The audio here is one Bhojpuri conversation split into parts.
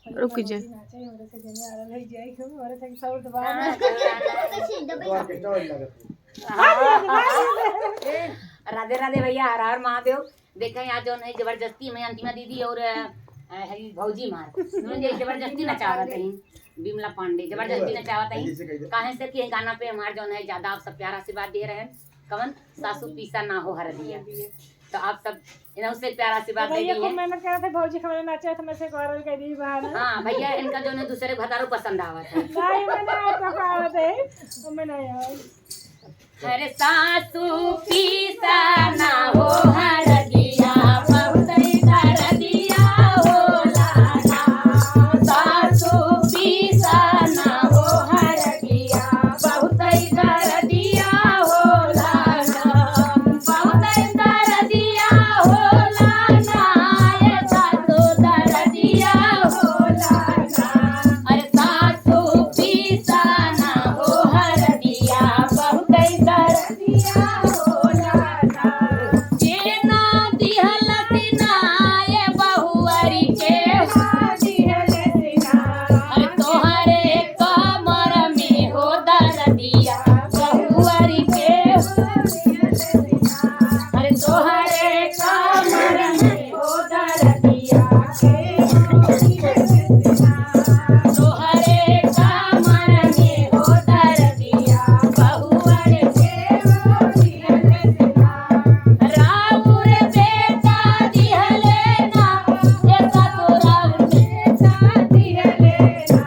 रुक जा राधे राधे भैया, हर हर महादेव। देखा आज जो नहीं जबरदस्ती में अंतिमा दीदी और भौजी मार जबरदस्ती नचावत है। बिमला पांडे जबरदस्ती नचावत है। काहे से कि गाना पे हमार जो है ज्यादा आप सब प्यार आशीर्वाद दे रहे हैं। कवन सासू पीसा ना हो हर दिया, तो आप सब इन्हें उससे प्यार आशीर्वाद दे दिए। मैंने कहा था भौजी हमारे नाचा तो मैं से गौरव कह दी बहाना। हां भैया, इनका जो है दूसरे भतारू पसंद आवत है। नहीं मैंने आपको आवत है, मैं नहीं आया। हरे सासू पीसा ना हो हर दिया, बहुत कर दिया हो लाला। सासू पीसा ना हो हर दिया, बहुत कर दिया हो लाला। बहुत कर दिया हो लाला, ये सासू कर दिया हो लाला। अरे सासू पीसा ना हो हर दिया, बहुत कर दिया हो लाला। ये ना दिहल सिना ये बहुअरी के दिहल सिना। अरे तोहरे कमर में हो दर दिया बहुअरी के दिहल सिना। अरे तोहरे कमर में हो दर दिया के दिहल सिना। तोहरे कमर में हो दर दिया बहुअरी के दिहल सिना। राउर बेटा दिहले ना, ये ससुराल बेटा दिहले ना।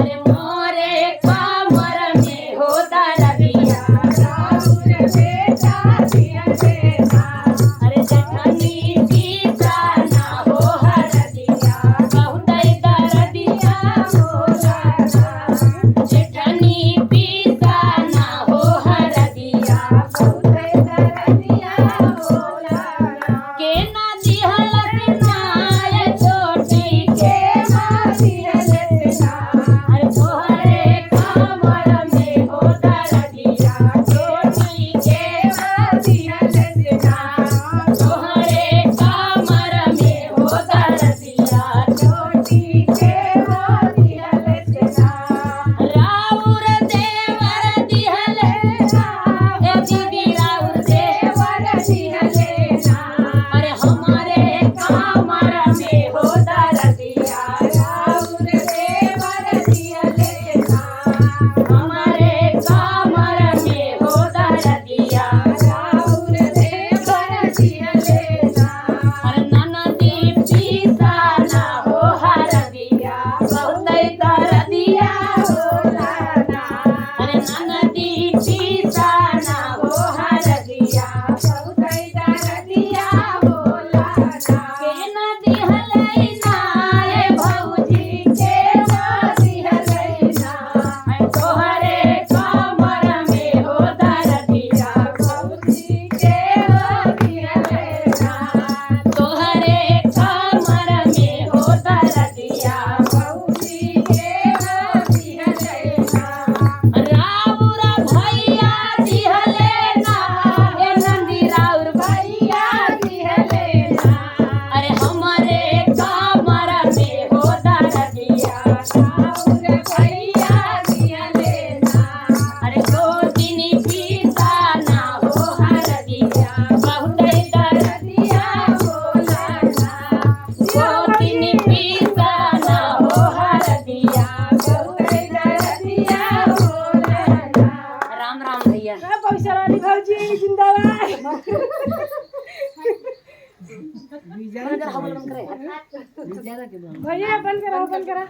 अरे मोरे कमर में हो दर दिया राउर बेटा दिहले ना। अरे जठनी पीसा ना हो हर दिया, बहुत कर दिया हो लाला। जठनी पीसा ना हो हर दिया, बहुत कर दिया हो लाला। के ना दिहल सिना ये छोटी के ना दिहल सिना। अरे तोहरे कमर में हो दर दिया छोटी के ना दिहल सिना। तोहरे कमर में हो दर दिया छोटी के ना दिहल सिना। राउर देवर दिहले ना, ए दीदी राउर देवर दिहले ना। अरे हमारे कमर में हो दर दिया राउर देवर दिहले ना। हमारे कमर में हो दर दिया राउर देवर दिहले ना। अरे ननदी पीसा ना हो हर दिया, बहुत कर दिया हो लाला। अरे ननदी पीसा ना हो हर दिया, बहुत कर दिया हो लाला। के ना दिहले ना ये भौजी के ना दिहले ना। अरे तोहरे कमर में हो दर दिया भौजी के ना दिहले ना। तोहरे कमर में हो दर दिया भौजी के ना दिहले ना। राउर भैया दिहले ना, ए नंदी राउर भैया दिहले ना। अरे हमारे कमर में हो दर दिया राउर भैया दिहले ना। अरे छोटी पीसा ना हो हर दिया, बहुत कर दिया हो लाला। छोटी पीसा ना हो हर दिया, बहुत कर दिया हो लाला। राम राम भैया। पैसा वाली भौजी जिंदाबाद। भैया बंद करा बंद करा।